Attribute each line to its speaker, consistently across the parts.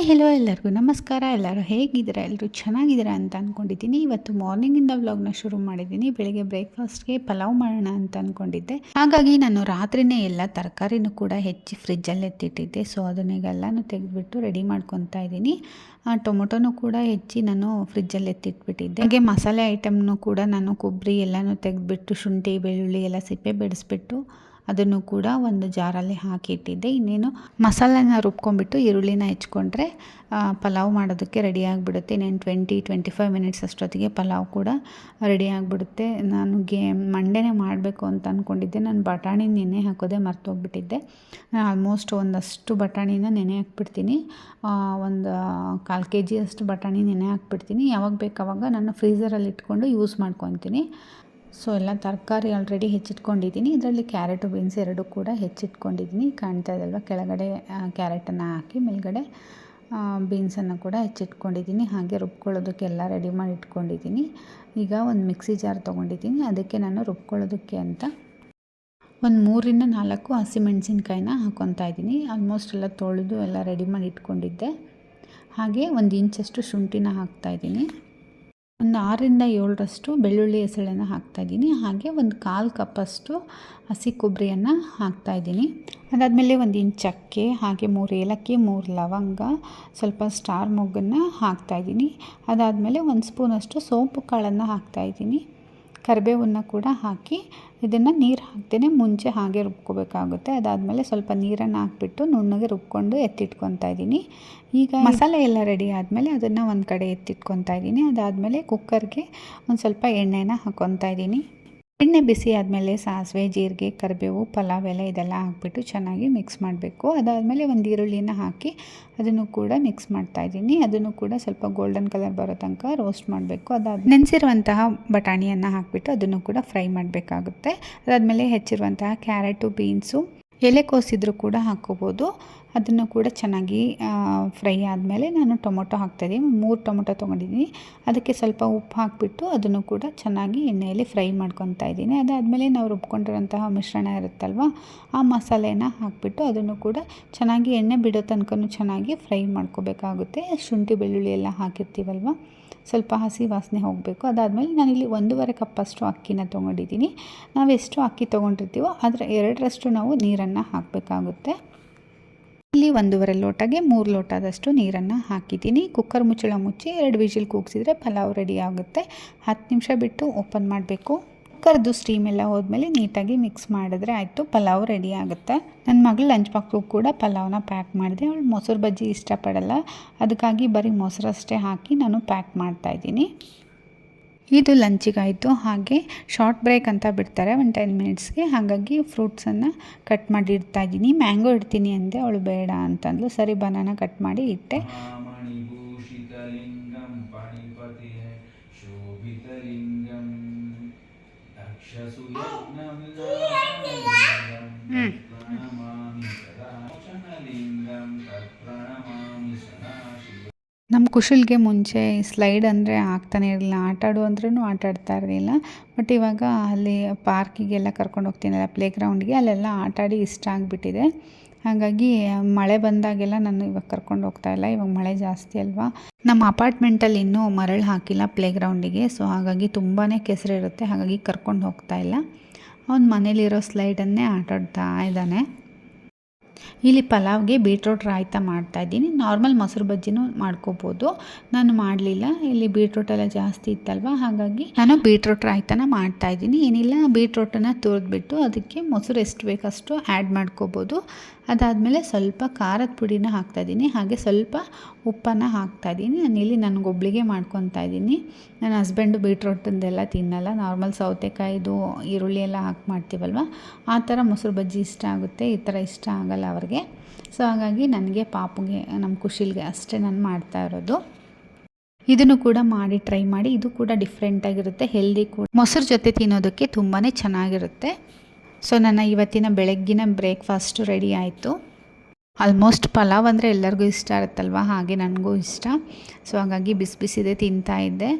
Speaker 1: Hello ಎಲ್ಲರಿಗೂ ನಮಸ್ಕಾರ. ಎಲ್ಲರೂ ಹೇಗಿದ್ದೀರಾ? ಎಲ್ಲರೂ ಚೆನ್ನಾಗಿದ್ದೀರಾ ಅಂತ ಅಂದ್ಕೊಂಡಿದ್ದೀನಿ. ಇವತ್ತು ಮಾರ್ನಿಂಗಿಂದ ವ್ಲಾಗ್ನ ಶುರು ಮಾಡಿದ್ದೀನಿ. ಬೆಳಿಗ್ಗೆ ಬ್ರೇಕ್ಫಾಸ್ಟ್ಗೆ ಪಲಾವ್ ಮಾಡೋಣ ಅಂತ ಅಂದ್ಕೊಂಡಿದ್ದೆ. ಹಾಗಾಗಿ ನಾನು ರಾತ್ರಿನೇ ಎಲ್ಲ ತರಕಾರಿನೂ ಕೂಡ ಹೆಚ್ಚಿ ಫ್ರಿಜ್ಜಲ್ಲಿ ಎತ್ತಿಟ್ಟಿದ್ದೆ. ಸೊ ಅದನ್ನೆಲ್ಲನೂ ತೆಗೆದುಬಿಟ್ಟು ರೆಡಿ ಮಾಡ್ಕೊತಾ ಇದ್ದೀನಿ. ಟೊಮೊಟೊನೂ ಕೂಡ ಹೆಚ್ಚಿ ನಾನು ಫ್ರಿಜ್ಜಲ್ಲಿ ಎತ್ತಿಟ್ಬಿಟ್ಟಿದ್ದೆ. ಹಾಗೆ ಮಸಾಲೆ ಐಟಮ್ನು ಕೂಡ ನಾನು ಕೊಬ್ಬರಿ ಎಲ್ಲನೂ ತೆಗೆದುಬಿಟ್ಟು ಶುಂಠಿ ಬೆಳ್ಳುಳ್ಳಿ ಎಲ್ಲ ಸಿಪ್ಪೆ ಬಿಡಿಸ್ಬಿಟ್ಟು ಅದನ್ನು ಕೂಡ ಒಂದು ಜಾರಲ್ಲಿ ಹಾಕಿಟ್ಟಿದ್ದೆ. ಇನ್ನೇನು ಮಸಾಲೆನ ರುಬ್ಕೊಂಡ್ಬಿಟ್ಟು ಈರುಳ್ಳಿನ ಹೆಚ್ಕೊಂಡ್ರೆ ಪಲಾವ್ ಮಾಡೋದಕ್ಕೆ ರೆಡಿ ಆಗಿಬಿಡುತ್ತೆ. ಇನ್ನೇನು 20-25 ಮಿನಿಟ್ಸ್ ಅಷ್ಟೊತ್ತಿಗೆ ಪಲಾವ್ ಕೂಡ ರೆಡಿ ಆಗಿಬಿಡುತ್ತೆ. ನನಗೆ ಮಂಡೇನೇ ಮಾಡಬೇಕು ಅಂತ ಅಂದ್ಕೊಂಡಿದ್ದೆ. ನಾನು ಬಟಾಣಿ ನೆನೆ ಹಾಕೋದೇ ಮರ್ತೋಗ್ಬಿಟ್ಟಿದ್ದೆ. ನಾನು ಆಲ್ಮೋಸ್ಟ್ ಒಂದಷ್ಟು ಬಟಾಣಿನ ನೆನೆ ಹಾಕ್ಬಿಡ್ತೀನಿ. ಒಂದು 1/4 kg ಅಷ್ಟು ಬಟಾಣಿ ನೆನೆ ಹಾಕ್ಬಿಡ್ತೀನಿ. ಯಾವಾಗ ಬೇಕಾವಾಗ ನಾನು ಫ್ರೀಝರಲ್ಲಿ ಇಟ್ಕೊಂಡು ಯೂಸ್ ಮಾಡ್ಕೊತೀನಿ. ಸೊ ಎಲ್ಲ ತರಕಾರಿ ಆಲ್ರೆಡಿ ಹೆಚ್ಚಿಟ್ಕೊಂಡಿದ್ದೀನಿ. ಇದರಲ್ಲಿ ಕ್ಯಾರೆಟು ಬೀನ್ಸ್ ಎರಡೂ ಕೂಡ ಹೆಚ್ಚಿಟ್ಕೊಂಡಿದ್ದೀನಿ. ಕಾಣ್ತಾ ಇದಲ್ವ, ಕೆಳಗಡೆ ಕ್ಯಾರೆಟನ್ನು ಹಾಕಿ ಮೇಲ್ಗಡೆ ಬೀನ್ಸನ್ನು ಕೂಡ ಹೆಚ್ಚಿಟ್ಕೊಂಡಿದ್ದೀನಿ. ಹಾಗೆ ರುಬ್ಕೊಳ್ಳೋದಕ್ಕೆಲ್ಲ ರೆಡಿ ಮಾಡಿ ಇಟ್ಕೊಂಡಿದ್ದೀನಿ. ಈಗ ಒಂದು ಮಿಕ್ಸಿ ಜಾರ್ ತೊಗೊಂಡಿದ್ದೀನಿ. ಅದಕ್ಕೆ ನಾನು ರುಬ್ಕೊಳ್ಳೋದಕ್ಕೆ ಅಂತ ಒಂದು 3-4 ಹಸಿಮೆಣಸಿನ್ಕಾಯಿನ ಹಾಕ್ಕೊತಾ ಇದ್ದೀನಿ. ಆಲ್ಮೋಸ್ಟ್ ಎಲ್ಲ ತೊಳೆದು ಎಲ್ಲ ರೆಡಿ ಮಾಡಿ ಇಟ್ಕೊಂಡಿದ್ದೆ. ಹಾಗೆ 1 ಇಂಚಷ್ಟು ಶುಂಠಿನ ಹಾಕ್ತಾಯಿದ್ದೀನಿ. ಒಂದು 6-7 ಬೆಳ್ಳುಳ್ಳಿ ಎಸಳನ್ನು ಹಾಕ್ತಾಯಿದ್ದೀನಿ. ಹಾಗೆ ಒಂದು 1/4 ಕಪ್ಪಷ್ಟು ಹಸಿ ಕೊಬ್ಬರಿಯನ್ನು ಹಾಕ್ತಾಯಿದ್ದೀನಿ. ಅದಾದಮೇಲೆ 1 ಇಂಚ್ ಚಕ್ಕೆ, ಹಾಗೆ 3 ಏಲಕ್ಕಿ, 3 ಲವಂಗ, ಸ್ವಲ್ಪ ಸ್ಟಾರ್ ಮೊಗ್ಗನ್ನು ಹಾಕ್ತಾಯಿದ್ದೀನಿ. ಅದಾದಮೇಲೆ 1 ಸ್ಪೂನಷ್ಟು ಸೋಂಪು ಕಾಳನ್ನು ಹಾಕ್ತಾಯಿದ್ದೀನಿ. ಕರಿಬೇವನ್ನು ಕೂಡ ಹಾಕಿ ಇದನ್ನು ನೀರು ಹಾಕ್ತೇನೆ ಮುಂಚೆ ಹಾಗೆ ರುಬ್ಕೋಬೇಕಾಗುತ್ತೆ. ಅದಾದಮೇಲೆ ಸ್ವಲ್ಪ ನೀರನ್ನು ಹಾಕ್ಬಿಟ್ಟು ನುಣ್ಣಗೆ ರುಬ್ಕೊಂಡು ಎತ್ತಿಟ್ಕೊತಾ ಇದ್ದೀನಿ. ಈಗ ಮಸಾಲೆ ಎಲ್ಲ ರೆಡಿ ಆದಮೇಲೆ ಅದನ್ನು ಒಂದು ಕಡೆ ಎತ್ತಿಟ್ಕೊತಾ ಇದ್ದೀನಿ. ಅದಾದಮೇಲೆ ಕುಕ್ಕರ್ಗೆ ಒಂದು ಸ್ವಲ್ಪ ಎಣ್ಣೆನ ಹಾಕ್ಕೊತಾ ಇದ್ದೀನಿ. ಎಣ್ಣೆ ಬಿಸಿ ಆದಮೇಲೆ ಸಾಸಿವೆ, ಜೀರಿಗೆ, ಕರಿಬೇವು, ಪಲಾವ್ ಎಲೆ ಇದೆಲ್ಲ ಹಾಕ್ಬಿಟ್ಟು ಚೆನ್ನಾಗಿ ಮಿಕ್ಸ್ ಮಾಡಬೇಕು. ಅದಾದಮೇಲೆ ಒಂದು ಈರುಳ್ಳಿನ ಹಾಕಿ ಅದನ್ನು ಕೂಡ ಮಿಕ್ಸ್ ಮಾಡ್ತಾಯಿದ್ದೀನಿ. ಅದನ್ನು ಕೂಡ ಸ್ವಲ್ಪ ಗೋಲ್ಡನ್ ಕಲರ್ ಬರೋ ತನಕ ರೋಸ್ಟ್ ಮಾಡಬೇಕು. ನೆನೆಸಿರುವಂತಹ ಬಟಾಣಿಯನ್ನು ಹಾಕಿಬಿಟ್ಟು ಅದನ್ನು ಕೂಡ ಫ್ರೈ ಮಾಡಬೇಕಾಗುತ್ತೆ. ಅದಾದಮೇಲೆ ಹೆಚ್ಚಿರುವಂತಹ ಕ್ಯಾರೆಟು, ಬೀನ್ಸು, ಎಲೆಕೋಸಿದ್ರು ಕೂಡ ಹಾಕ್ಕೋಬೋದು. ಅದನ್ನು ಕೂಡ ಚೆನ್ನಾಗಿ ಫ್ರೈ ಆದಮೇಲೆ ನಾನು ಟೊಮೊಟೊ ಹಾಕ್ತಾಯಿದ್ದೀನಿ. 3 ಟೊಮೊಟೊ ತೊಗೊಂಡಿದ್ದೀನಿ. ಅದಕ್ಕೆ ಸ್ವಲ್ಪ ಉಪ್ಪು ಹಾಕಿಬಿಟ್ಟು ಅದನ್ನು ಕೂಡ ಚೆನ್ನಾಗಿ ಎಣ್ಣೆಯಲ್ಲಿ ಫ್ರೈ ಮಾಡ್ಕೊತಾ ಇದ್ದೀನಿ. ಅದಾದಮೇಲೆ ನಾವು ರುಬ್ಕೊಂಡಿರೋಂತಹ ಮಿಶ್ರಣ ಇರುತ್ತಲ್ವ, ಆ ಮಸಾಲೆನ ಹಾಕಿಬಿಟ್ಟು ಅದನ್ನು ಕೂಡ ಚೆನ್ನಾಗಿ ಎಣ್ಣೆ ಬಿಡೋ ತನಕ ಚೆನ್ನಾಗಿ ಫ್ರೈ ಮಾಡ್ಕೋಬೇಕಾಗುತ್ತೆ. ಶುಂಠಿ ಬೆಳ್ಳುಳ್ಳಿ ಎಲ್ಲ ಹಾಕಿರ್ತೀವಲ್ವ, ಸ್ವಲ್ಪ ಹಸಿ ವಾಸನೆ ಹೋಗಬೇಕು. ಅದಾದಮೇಲೆ ನಾನಿಲ್ಲಿ 1.5 ಕಪ್ಪಷ್ಟು ಅಕ್ಕಿನ ತೊಗೊಂಡಿದ್ದೀನಿ. ನಾವು ಎಷ್ಟು ಅಕ್ಕಿ ತೊಗೊಂಡಿರ್ತೀವೋ ಅದರ 2ರಷ್ಟು ನಾವು ನೀರನ್ನು ಹಾಕಬೇಕಾಗುತ್ತೆ. ಇಲ್ಲಿ 1.5 ಲೋಟಗೆ 3 ಲೋಟದಷ್ಟು ನೀರನ್ನು ಹಾಕಿದ್ದೀನಿ. ಕುಕ್ಕರ್ ಮುಚ್ಚಳ ಮುಚ್ಚಿ 2 ವಿಜಿಲ್ ಕೂಗಿಸಿದ್ರೆ ಪಲಾವ್ ರೆಡಿ ಆಗುತ್ತೆ. 10 ನಿಮಿಷ ಬಿಟ್ಟು ಓಪನ್ ಮಾಡಬೇಕು. ಕುಕ್ಕರ್ದು ಸ್ಟೀಮ್ ಎಲ್ಲ ಹೋದ್ಮೇಲೆ ನೀಟಾಗಿ ಮಿಕ್ಸ್ ಮಾಡಿದ್ರೆ ಆಯಿತು, ಪಲಾವ್ ರೆಡಿ ಆಗುತ್ತೆ. ನನ್ನ ಮಗಳು ಲಂಚ್ ಬಾಕ್ಸ್ಗೂ ಕೂಡ ಪಲಾವ್ನ ಪ್ಯಾಕ್ ಮಾಡಿದೆ. ಅವಳು ಮೊಸರು ಬಜ್ಜಿ ಇಷ್ಟಪಡಲ್ಲ, ಅದಕ್ಕಾಗಿ ಬರೀ ಮೊಸರಷ್ಟೇ ಹಾಕಿ ನಾನು ಪ್ಯಾಕ್ ಮಾಡ್ತಾಯಿದ್ದೀನಿ. ಇದು ಲಂಚಿಗಾಯಿತು. ಹಾಗೆ ಶಾರ್ಟ್ ಬ್ರೇಕ್ ಅಂತ ಬಿಡ್ತಾರೆ 10 ಮಿನಿಟ್ಸ್ಗೆ. ಹಾಗಾಗಿ ಫ್ರೂಟ್ಸನ್ನು ಕಟ್ ಮಾಡಿ ಇಡ್ತಾಯಿದ್ದೀನಿ. ಮ್ಯಾಂಗೋ ಇಡ್ತೀನಿ ಅಂದೆ, ಅವಳು ಬೇಡ ಅಂತಂದ್ಲು. ಸರಿ ಬನಾನ ಕಟ್ ಮಾಡಿ ಇಟ್ಟೆ. ನಮ್ಮ ಕುಶಲ್ಗೆ ಮುಂಚೆ ಸ್ಲೈಡ್ ಅಂದರೆ ಆಗ್ತಾನೆ ಇರಲಿಲ್ಲ. ಆಟಾಡು ಅಂದ್ರೂ ಆಟಾಡ್ತಾ ಇರಲಿಲ್ಲ. ಬಟ್ ಇವಾಗ ಅಲ್ಲಿ ಪಾರ್ಕಿಗೆಲ್ಲ ಕರ್ಕೊಂಡು ಹೋಗ್ತೀನಲ್ಲ, ಪ್ಲೇಗ್ರೌಂಡ್ಗೆ, ಅಲ್ಲೆಲ್ಲ ಆಟಾಡಿ ಇಷ್ಟ ಆಗಿಬಿಟ್ಟಿದೆ. ಹಾಗಾಗಿ ಮಳೆ ಬಂದಾಗೆಲ್ಲ ನಾನು ಇವಾಗ ಕರ್ಕೊಂಡು ಹೋಗ್ತಾ ಇಲ್ಲ. ಇವಾಗ ಮಳೆ ಜಾಸ್ತಿ ಅಲ್ವಾ. ನಮ್ಮ ಅಪಾರ್ಟ್ಮೆಂಟಲ್ಲಿ ಇನ್ನೂ ಮರಳು ಹಾಕಿಲ್ಲ ಪ್ಲೇಗ್ರೌಂಡಿಗೆ. ಸೊ ಹಾಗಾಗಿ ತುಂಬಾ ಕೆಸರಿರುತ್ತೆ. ಹಾಗಾಗಿ ಕರ್ಕೊಂಡು ಹೋಗ್ತಾ ಇಲ್ಲ. ಅವ್ನು ಮನೇಲಿರೋ ಸ್ಲೈಡನ್ನೇ ಆಟಾಡ್ತಾ ಇದ್ದಾನೆ. ಇಲ್ಲಿ ಪಲಾವ್ಗೆ ಬೀಟ್ರೋಟ್ ರಾಯ್ತ ಮಾಡ್ತಾಯಿದ್ದೀನಿ. ನಾರ್ಮಲ್ ಮೊಸರು ಬಜ್ಜಿನೂ ಮಾಡ್ಕೋಬೋದು. ನಾನು ಮಾಡಲಿಲ್ಲ, ಇಲ್ಲಿ ಬೀಟ್ರೋಟ್ ಎಲ್ಲ ಜಾಸ್ತಿ ಇತ್ತಲ್ವ, ಹಾಗಾಗಿ ನಾನು ಬೀಟ್ರೋಟ್ ರಾಯ್ತನ ಮಾಡ್ತಾಯಿದ್ದೀನಿ. ಏನಿಲ್ಲ, ಬೀಟ್ರೋಟನ್ನು ತುರಿದ್ಬಿಟ್ಟು ಅದಕ್ಕೆ ಮೊಸರು ಎಷ್ಟು ಬೇಕಷ್ಟು ಆ್ಯಡ್ ಮಾಡ್ಕೋಬೋದು. ಅದಾದಮೇಲೆ ಸ್ವಲ್ಪ ಖಾರದ ಪುಡಿನ ಹಾಕ್ತಾಯಿದ್ದೀನಿ. ಹಾಗೆ ಸ್ವಲ್ಪ ಉಪ್ಪನ್ನು ಹಾಕ್ತಾಯಿದ್ದೀನಿ. ನಾನಿಲ್ಲಿ ನನಗೊಬ್ಳಿಗೆ ಮಾಡ್ಕೊತಾ ಇದ್ದೀನಿ. ನನ್ನ ಹಸ್ಬೆಂಡು ಬೀಟ್ರೋಟಂದೆಲ್ಲ ತಿನ್ನಲ್ಲ. ನಾರ್ಮಲ್ ಸೌತೆಕಾಯಿದು ಈರುಳ್ಳಿ ಎಲ್ಲ ಹಾಕಿ ಮಾಡ್ತೀವಲ್ವ, ಆ ಥರ ಮೊಸರು ಬಜ್ಜಿ ಇಷ್ಟ ಆಗುತ್ತೆ. ಈ ಥರ ಇಷ್ಟ ಆಗಲ್ಲ ಅವ್ರಿಗೆ. ಸೊ ಹಾಗಾಗಿ ನನಗೆ, ಪಾಪುಗೆ, ನಮ್ಮ ಕುಶಿಲ್ಗೆ ಅಷ್ಟೇ ನಾನು ಮಾಡ್ತಾ ಇರೋದು. ಇದನ್ನು ಕೂಡ ಮಾಡಿ ಟ್ರೈ ಮಾಡಿ. ಇದು ಕೂಡ ಡಿಫ್ರೆಂಟಾಗಿರುತ್ತೆ, ಹೆಲ್ದಿ ಕೂಡ. ಮೊಸರು ಜೊತೆ ತಿನ್ನೋದಕ್ಕೆ ತುಂಬಾ ಚೆನ್ನಾಗಿರುತ್ತೆ. ಸೊ ನನ್ನ ಇವತ್ತಿನ ಬೆಳಗ್ಗಿನ ಬ್ರೇಕ್ಫಾಸ್ಟು ರೆಡಿ ಆಯಿತು. ಆಲ್ಮೋಸ್ಟ್ ಪಲಾವ್ ಅಂದರೆ ಎಲ್ಲರಿಗೂ ಇಷ್ಟ ಇರುತ್ತಲ್ವ, ಹಾಗೆ ನನಗೂ ಇಷ್ಟ. ಸೊ ಹಾಗಾಗಿ ಬಿಸಿ ಬಿಸಿದೇ ತಿಂತಾಯಿದ್ದೆ.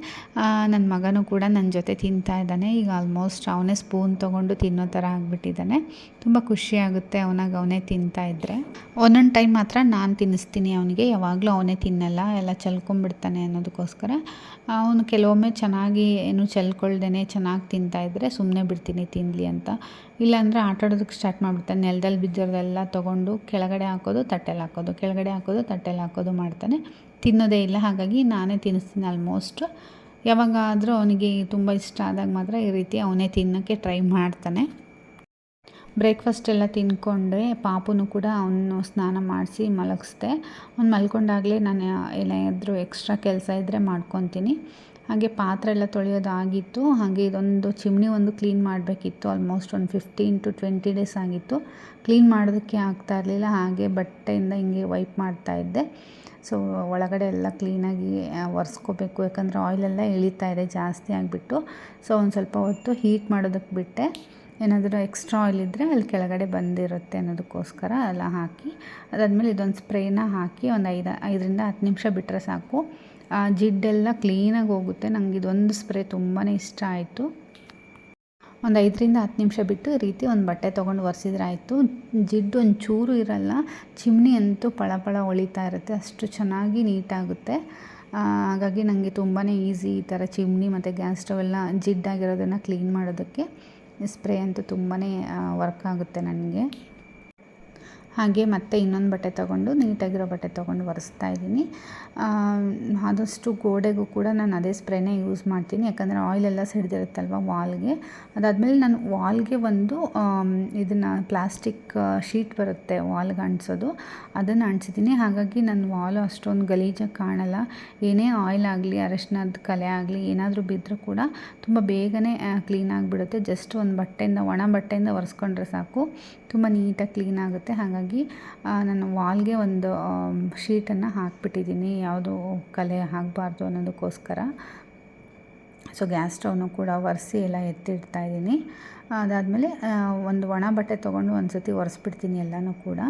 Speaker 1: ನನ್ನ ಮಗನೂ ಕೂಡ ನನ್ನ ಜೊತೆ ತಿಂತಾಯಿದ್ದಾನೆ. ಈಗ ಆಲ್ಮೋಸ್ಟ್ ಅವನೇ ಸ್ಪೂನ್ ತೊಗೊಂಡು ತಿನ್ನೋ ಥರ ಆಗಿಬಿಟ್ಟಿದ್ದಾನೆ. ತುಂಬ ಖುಷಿಯಾಗುತ್ತೆ ಅವನೇ ತಿಂತಾಯಿದ್ರೆ. ಒಂದೊಂದು ಟೈಮ್ ಮಾತ್ರ ನಾನು ತಿನ್ನಿಸ್ತೀನಿ ಅವನಿಗೆ, ಯಾವಾಗಲೂ ಅವನೇ ತಿನ್ನಲ್ಲ, ಎಲ್ಲ ಚೆಲ್ಕೊಂಡ್ಬಿಡ್ತಾನೆ ಅನ್ನೋದಕ್ಕೋಸ್ಕರ. ಅವನು ಕೆಲವೊಮ್ಮೆ ಚೆನ್ನಾಗಿ ಏನು ಚೆಲ್ಕೊಳ್ದೇ ಚೆನ್ನಾಗಿ ತಿಂತಾಯಿದ್ರೆ ಸುಮ್ಮನೆ ಬಿಡ್ತೀನಿ ತಿನ್ನಲಿ ಅಂತ. ಇಲ್ಲಾಂದರೆ ಆಟಾಡೋದಕ್ಕೆ ಸ್ಟಾರ್ಟ್ ಮಾಡಿಬಿಡ್ತಾನೆ. ನೆಲದಲ್ಲಿ ಬಿದ್ದಿರೋದೆಲ್ಲ ತೊಗೊಂಡು ಕೆಳಗಡೆ ಹಾಕೋದು, ತಟ್ಟೆಲಿ ಹಾಕೋದು, ಕೆಳಗಡೆ ಹಾಕೋದು, ತಟ್ಟೆಲಿ ಹಾಕೋದು ಮಾಡ್ತಾನೆ. ತಿನ್ನೋದೇ ಇಲ್ಲ. ಹಾಗಾಗಿ ನಾನೇ ತಿನ್ನಿಸ್ತೀನಿ ಆಲ್ಮೋಸ್ಟ್. ಯಾವಾಗಾದರೂ ಅವನಿಗೆ ತುಂಬ ಇಷ್ಟ ಆದಾಗ ಮಾತ್ರ ಈ ರೀತಿ ಅವನೇ ತಿನ್ನೋಕ್ಕೆ ಟ್ರೈ ಮಾಡ್ತಾನೆ. ಬ್ರೇಕ್ಫಾಸ್ಟ್ ಎಲ್ಲ ತಿಂದ್ಕೊಂಡ್ರೆ ಪಾಪುನು ಕೂಡ ಅವನು ಸ್ನಾನ ಮಾಡಿಸಿ ಮಲಗಿಸ್ದೆ. ಅವ್ನು ಮಲ್ಕೊಂಡಾಗಲೇ ನಾನು ಏನಾದರೂ ಎಕ್ಸ್ಟ್ರಾ ಕೆಲಸ ಇದ್ದರೆ ಮಾಡ್ಕೊತೀನಿ. ಹಾಗೆ ಪಾತ್ರೆ ಎಲ್ಲ ತೊಳೆಯೋದಾಗಿತ್ತು. ಹಾಗೆ ಇದೊಂದು ಚಿಮ್ನಿ ಒಂದು ಕ್ಲೀನ್ ಮಾಡಬೇಕಿತ್ತು. ಆಲ್ಮೋಸ್ಟ್ ಒಂದು 15 to 20 ಡೇಸ್ ಆಗಿತ್ತು. ಕ್ಲೀನ್ ಮಾಡೋದಕ್ಕೆ ಆಗ್ತಾ ಇರಲಿಲ್ಲ. ಹಾಗೆ ಬಟ್ಟೆಯಿಂದ ಹಿಂಗೆ ವೈಪ್ ಮಾಡ್ತಾಯಿದ್ದೆ. ಸೊ ಒಳಗಡೆ ಎಲ್ಲ ಕ್ಲೀನಾಗಿ ಒರೆಸ್ಕೋಬೇಕು, ಯಾಕಂದರೆ ಆಯಿಲೆಲ್ಲ ಇಳಿತಾ ಇದೆ ಜಾಸ್ತಿ ಆಗಿಬಿಟ್ಟು. ಸೊ ಒಂದು ಸ್ವಲ್ಪ ಹೊತ್ತು ಹೀಟ್ ಮಾಡೋದಕ್ಕೆ ಬಿಟ್ಟೆ. ಏನಾದರೂ ಎಕ್ಸ್ಟ್ರಾ ಆಯಿಲ್ ಇದ್ದರೆ ಅಲ್ಲಿ ಕೆಳಗಡೆ ಬಂದಿರುತ್ತೆ ಅನ್ನೋದಕ್ಕೋಸ್ಕರ ಎಲ್ಲ ಹಾಕಿ, ಅದಾದಮೇಲೆ ಇದೊಂದು ಸ್ಪ್ರೇನ ಹಾಕಿ ಒಂದು 5ರಿಂದ 10 ನಿಮಿಷ ಬಿಟ್ಟರೆ ಸಾಕು. ಜಿಡ್ಡೆಲ್ಲ ಕ್ಲೀನಾಗಿ ಹೋಗುತ್ತೆ. ನನಗೆ ಇದೊಂದು ಸ್ಪ್ರೇ ತುಂಬಾ ಇಷ್ಟ ಆಯಿತು. ಒಂದು 5ರಿಂದ 10 ನಿಮಿಷ ಬಿಟ್ಟು ಈ ರೀತಿ ಒಂದು ಬಟ್ಟೆ ತೊಗೊಂಡು ಒರೆಸಿದ್ರೆ ಆಯಿತು. ಜಿಡ್ಡು ಒಂಚೂರು ಇರಲ್ಲ. ಚಿಮ್ನಿ ಅಂತೂ ಪಳ ಹೊಳಿತಾ ಇರುತ್ತೆ, ಅಷ್ಟು ಚೆನ್ನಾಗಿ ನೀಟಾಗುತ್ತೆ. ಹಾಗಾಗಿ ನನಗೆ ತುಂಬಾ ಈಸಿ ಈ ಥರ ಚಿಮ್ನಿ ಮತ್ತು ಗ್ಯಾಸ್ ಸ್ಟವ್ ಎಲ್ಲ ಜಿಡ್ಡಾಗಿರೋದನ್ನು ಕ್ಲೀನ್ ಮಾಡೋದಕ್ಕೆ. ಸ್ಪ್ರೇ ಅಂತೂ ತುಂಬಾ ವರ್ಕ್ ಆಗುತ್ತೆ ನನಗೆ. ಹಾಗೆ ಮತ್ತೆ ಇನ್ನೊಂದು ಬಟ್ಟೆ ತೊಗೊಂಡು, ನೀಟಾಗಿರೋ ಬಟ್ಟೆ ತೊಗೊಂಡು ಒರೆಸ್ತಾ ಇದ್ದೀನಿ. ಆದಷ್ಟು ಗೋಡೆಗೂ ಕೂಡ ನಾನು ಅದೇ ಸ್ಪ್ರೇನೇ ಯೂಸ್ ಮಾಡ್ತೀನಿ, ಯಾಕಂದರೆ ಆಯಿಲೆಲ್ಲ ಸಿಡಿದಿರುತ್ತಲ್ವ ವಾಲ್ಗೆ. ಅದಾದಮೇಲೆ ನಾನು ವಾಲ್ಗೆ ಒಂದು ಇದನ್ನು ಪ್ಲಾಸ್ಟಿಕ್ ಶೀಟ್ ಬರುತ್ತೆ ವಾಲ್ಗೆ ಅಂಟಿಸೋದು, ಅದನ್ನು ಅಂಟಿಸಿದ್ದೀನಿ. ಹಾಗಾಗಿ ನನ್ನ ವಾಲು ಅಷ್ಟೊಂದು ಗಲೀಜಾಗಿ ಕಾಣಲ್ಲ. ಏನೇ ಆಯಿಲ್ ಆಗಲಿ, ಅರಶಿನದ ಕಲೆ ಆಗಲಿ ಏನಾದರೂ ಬಿದ್ದರೂ ಕೂಡ ತುಂಬ ಬೇಗನೆ ಕ್ಲೀನ್ ಆಗಿಬಿಡುತ್ತೆ. ಜಸ್ಟ್ ಒಂದು ಬಟ್ಟೆಯಿಂದ, ಒಣ ಬಟ್ಟೆಯಿಂದ ಒರೆಸ್ಕೊಂಡ್ರೆ ಸಾಕು, ತುಂಬ ನೀಟಾಗಿ ಕ್ಲೀನ್ ಆಗುತ್ತೆ. ಹಾಗಾಗಿ ನಾನು ವಾಲ್ಗೆ ಒಂದು ಶೀಟನ್ನು ಹಾಕಿಬಿಟ್ಟಿದ್ದೀನಿ, ಯಾವುದೂ ಕಲೆ ಆಗಬಾರ್ದು ಅನ್ನೋದಕ್ಕೋಸ್ಕರ. ಸೊ ಗ್ಯಾಸ್ ಸ್ಟವ್ನು ಕೂಡ ಒರೆಸಿ ಎಲ್ಲ ಎತ್ತಿಡ್ತಾ ಇದ್ದೀನಿ. ಅದಾದಮೇಲೆ ಒಂದು ಒಣ ಬಟ್ಟೆ ತೊಗೊಂಡು ಒಂದು ಸತಿ ಒರೆಸ್ಬಿಡ್ತೀನಿ ಎಲ್ಲನೂ ಕೂಡ.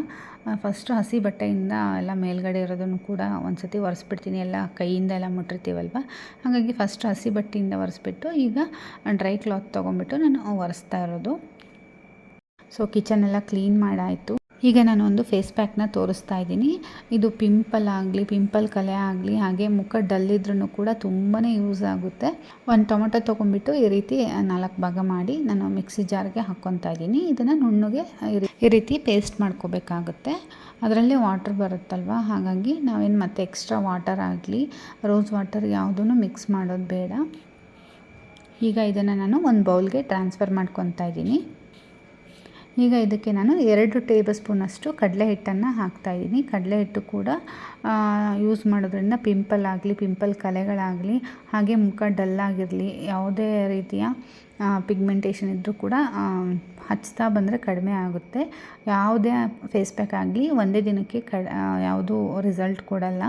Speaker 1: ಫಸ್ಟು ಹಸಿ ಬಟ್ಟೆಯಿಂದ ಎಲ್ಲ ಮೇಲ್ಗಡೆ ಇರೋದನ್ನು ಕೂಡ ಒಂದು ಸತಿ ಒರೆಸ್ಬಿಡ್ತೀನಿ, ಎಲ್ಲ ಕೈಯಿಂದ ಎಲ್ಲ ಮುಟ್ಟಿರ್ತೀವಲ್ವ. ಹಾಗಾಗಿ ಫಸ್ಟ್ ಹಸಿ ಬಟ್ಟೆಯಿಂದ ಒರೆಸ್ಬಿಟ್ಟು ಈಗ ಡ್ರೈ ಕ್ಲಾತ್ ತೊಗೊಂಡ್ಬಿಟ್ಟು ನಾನು ಒರೆಸ್ತಾ ಇರೋದು. ಸೊ ಕಿಚನೆಲ್ಲ ಕ್ಲೀನ್ ಮಾಡಾಯಿತು. ಈಗ ನಾನು ಒಂದು ಫೇಸ್ ಪ್ಯಾಕ್ನ ತೋರಿಸ್ತಾ ಇದ್ದೀನಿ. ಇದು ಪಿಂಪಲ್ ಕಲೆ ಆಗಲಿ, ಹಾಗೆ ಮುಖ ಡಲ್ ಇದ್ರೂ ಕೂಡ ತುಂಬಾ ಯೂಸ್ ಆಗುತ್ತೆ. ಒಂದು ಟೊಮೆಟೊ ತೊಗೊಂಡ್ಬಿಟ್ಟು ಈ ರೀತಿ 4 ಭಾಗ ಮಾಡಿ ನಾನು ಮಿಕ್ಸಿ ಜಾರ್ಗೆ ಹಾಕ್ಕೊತಾ ಇದ್ದೀನಿ. ಇದನ್ನು ನುಣ್ಣಗೆ ಈ ರೀತಿ ಪೇಸ್ಟ್ ಮಾಡ್ಕೋಬೇಕಾಗುತ್ತೆ. ಅದರಲ್ಲಿ ವಾಟರ್ ಬರುತ್ತಲ್ವ, ಹಾಗಾಗಿ ನಾವೇನು ಮತ್ತೆ ಎಕ್ಸ್ಟ್ರಾ ವಾಟರ್ ಆಗಲಿ, ರೋಸ್ ವಾಟರ್ ಯಾವುದೂ ಮಿಕ್ಸ್ ಮಾಡೋದು ಬೇಡ. ಈಗ ಇದನ್ನು ನಾನು ಒಂದು ಬೌಲ್ಗೆ ಟ್ರಾನ್ಸ್ಫರ್ ಮಾಡ್ಕೊತಾ ಇದ್ದೀನಿ. ಈಗ ಇದಕ್ಕೆ ನಾನು 2 ಟೇಬಲ್ ಸ್ಪೂನಷ್ಟು ಕಡಲೆ ಹಿಟ್ಟನ್ನು ಹಾಕ್ತಾಯಿದ್ದೀನಿ. ಕಡಲೆ ಹಿಟ್ಟು ಕೂಡ ಯೂಸ್ ಮಾಡೋದ್ರಿಂದ ಪಿಂಪಲ್ ಕಲೆಗಳಾಗಲಿ, ಹಾಗೆ ಮುಖ ಡಲ್ಲಾಗಿರಲಿ, ಯಾವುದೇ ರೀತಿಯ ಪಿಗ್ಮೆಂಟೇಷನ್ ಇದ್ದರೂ ಕೂಡ ಹಚ್ತಾ ಬಂದರೆ ಕಡಿಮೆ ಆಗುತ್ತೆ. ಯಾವುದೇ ಫೇಸ್ ಪ್ಯಾಕ್ ಆಗಲಿ ಒಂದೇ ದಿನಕ್ಕೆ ಯಾವುದೂ ರಿಸಲ್ಟ್ ಕೊಡಲ್ಲ.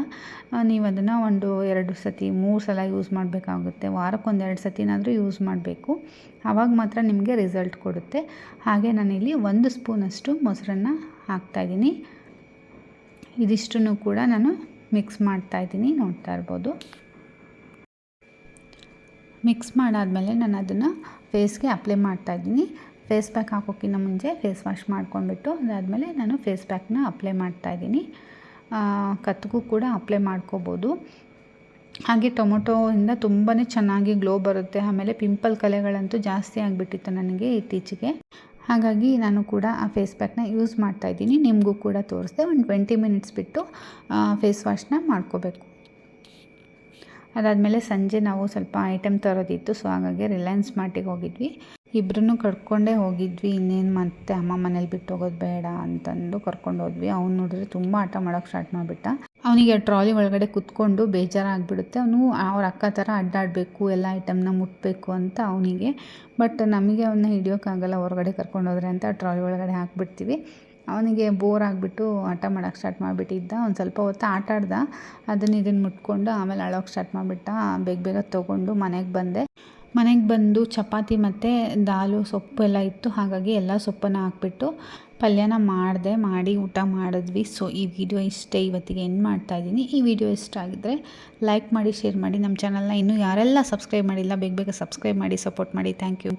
Speaker 1: ನೀವು ಅದನ್ನು 1-2 ಸತಿ 3 ಸಲ ಯೂಸ್ ಮಾಡಬೇಕಾಗುತ್ತೆ. ವಾರಕ್ಕೆ 1-2 ಸತಿನಾದರೂ ಯೂಸ್ ಮಾಡಬೇಕು, ಆವಾಗ ಮಾತ್ರ ನಿಮಗೆ ರಿಸಲ್ಟ್ ಕೊಡುತ್ತೆ. ಹಾಗೆ ನಾನಿಲ್ಲಿ 1 ಸ್ಪೂನಷ್ಟು ಮೊಸರನ್ನು ಹಾಕ್ತಾಯಿದ್ದೀನಿ. ಇದಿಷ್ಟನ್ನು ಕೂಡ ನಾನು ಮಿಕ್ಸ್ ಮಾಡ್ತಾಯಿದ್ದೀನಿ, ನೋಡ್ತಾ ಇರ್ಬೋದು. ಮಿಕ್ಸ್ ಮಾಡಾದಮೇಲೆ ನಾನು ಅದನ್ನು ಫೇಸ್ಗೆ ಅಪ್ಲೈ ಮಾಡ್ತಾಯಿದ್ದೀನಿ. ಫೇಸ್ ಪ್ಯಾಕ್ ಹಾಕೋಕ್ಕಿಂತ ಮುಂಚೆ ಫೇಸ್ ವಾಶ್ ಮಾಡ್ಕೊಂಡ್ಬಿಟ್ಟು ಅದಾದಮೇಲೆ ನಾನು ಫೇಸ್ ಪ್ಯಾಕ್ನ ಅಪ್ಲೈ ಮಾಡ್ತಾಯಿದ್ದೀನಿ. ಕತ್ತಿಗೂ ಕೂಡ ಅಪ್ಲೈ ಮಾಡ್ಕೋಬೋದು. ಹಾಗೆ ಟೊಮೊಟೊಯಿಂದ ತುಂಬಾ ಚೆನ್ನಾಗಿ ಗ್ಲೋ ಬರುತ್ತೆ. ಆಮೇಲೆ ಪಿಂಪಲ್ ಕಲೆಗಳಂತೂ ಜಾಸ್ತಿ ಆಗಿಬಿಟ್ಟಿತ್ತು ನನಗೆ ಇತ್ತೀಚೆಗೆ. ಹಾಗಾಗಿ ನಾನು ಕೂಡ ಆ ಫೇಸ್ ಪ್ಯಾಕ್ನ ಯೂಸ್ ಮಾಡ್ತಾಯಿದ್ದೀನಿ. ನಿಮಗೂ ಕೂಡ ತೋರಿಸ್ದೆ. ಒಂದು 20 ಮಿನಿಟ್ಸ್ ಬಿಟ್ಟು ಫೇಸ್ ವಾಶ್ನ ಮಾಡ್ಕೋಬೇಕು. ಅದಾದಮೇಲೆ ಸಂಜೆ ನಾವು ಸ್ವಲ್ಪ ಐಟಮ್ ತರೋದಿತ್ತು. ಸೊ ಹಾಗಾಗಿ ರಿಲಯನ್ಸ್ ಮಾರ್ಟಿಗೆ ಹೋಗಿದ್ವಿ. ಇಬ್ಬರನ್ನೂ ಕರ್ಕೊಂಡೇ ಹೋಗಿದ್ವಿ. ಇನ್ನೇನು ಮತ್ತೆ ಅಮ್ಮ ಮನೇಲಿ ಬಿಟ್ಟು ಹೋಗೋದು ಬೇಡ ಅಂತಂದು ಕರ್ಕೊಂಡು ಹೋದ್ವಿ. ಅವ್ನು ನೋಡಿದ್ರೆ ತುಂಬ ಆಟ ಮಾಡೋಕ್ಕೆ ಸ್ಟಾರ್ಟ್ ಮಾಡಿಬಿಟ್ಟ. ಅವನಿಗೆ ಟ್ರಾಲಿ ಒಳಗಡೆ ಕುತ್ಕೊಂಡು ಬೇಜಾರಾಗಿಬಿಡುತ್ತೆ. ಅವನು ಅವ್ರ ಅಕ್ಕ ಥರ ಅಡ್ಡಾಡಬೇಕು, ಎಲ್ಲ ಐಟಮ್ನ ಮುಟ್ಟಬೇಕು ಅಂತ ಅವನಿಗೆ. ಬಟ್ ನಮಗೆ ಅವನ್ನ ಹಿಡಿಯೋಕ್ಕಾಗಲ್ಲ ಹೊರಗಡೆ ಕರ್ಕೊಂಡು ಹೋದ್ರೆ ಅಂತ ಟ್ರಾಲಿ ಒಳಗಡೆ ಹಾಕ್ಬಿಡ್ತೀವಿ. ಅವನಿಗೆ ಬೋರ್ ಆಗಿಬಿಟ್ಟು ಆಟ ಮಾಡೋಕ್ಕೆ ಸ್ಟಾರ್ಟ್ ಮಾಡಿಬಿಟ್ಟಿದ್ದ. ಒಂದು ಸ್ವಲ್ಪ ಹೊತ್ತು ಆಟ ಆಡ್ದ, ಇದನ್ನು ಮುಟ್ಕೊಂಡು ಆಮೇಲೆ ಅಳೋಕ್ಕೆ ಸ್ಟಾರ್ಟ್ ಮಾಡಿಬಿಟ್ಟ. ಬೇಗ ತೊಗೊಂಡು ಮನೆಗೆ ಬಂದು ಚಪಾತಿ ಮತ್ತು ದಾಲು ಸೊಪ್ಪು ಎಲ್ಲ ಇತ್ತು. ಹಾಗಾಗಿ ಎಲ್ಲ ಸೊಪ್ಪನ್ನು ಹಾಕ್ಬಿಟ್ಟು ಪಲ್ಯನ ಮಾಡಿ ಊಟ ಮಾಡಿದ್ವಿ. ಸೊ ಈ ವಿಡಿಯೋ ಇಷ್ಟೇ, ಇವತ್ತಿಗೆ ಎಂಡ್ ಮಾಡ್ತಾಯಿದ್ದೀನಿ. ಈ ವಿಡಿಯೋ ಇಷ್ಟ ಆಗಿದ್ದರೆ ಲೈಕ್ ಮಾಡಿ, ಶೇರ್ ಮಾಡಿ. ನಮ್ಮ ಚಾನಲ್ನ ಇನ್ನೂ ಯಾರೆಲ್ಲ ಸಬ್ಸ್ಕ್ರೈಬ್ ಮಾಡಿಲ್ಲ ಬೇಗ ಸಬ್ಸ್ಕ್ರೈಬ್ ಮಾಡಿ, ಸಪೋರ್ಟ್ ಮಾಡಿ. Thank you.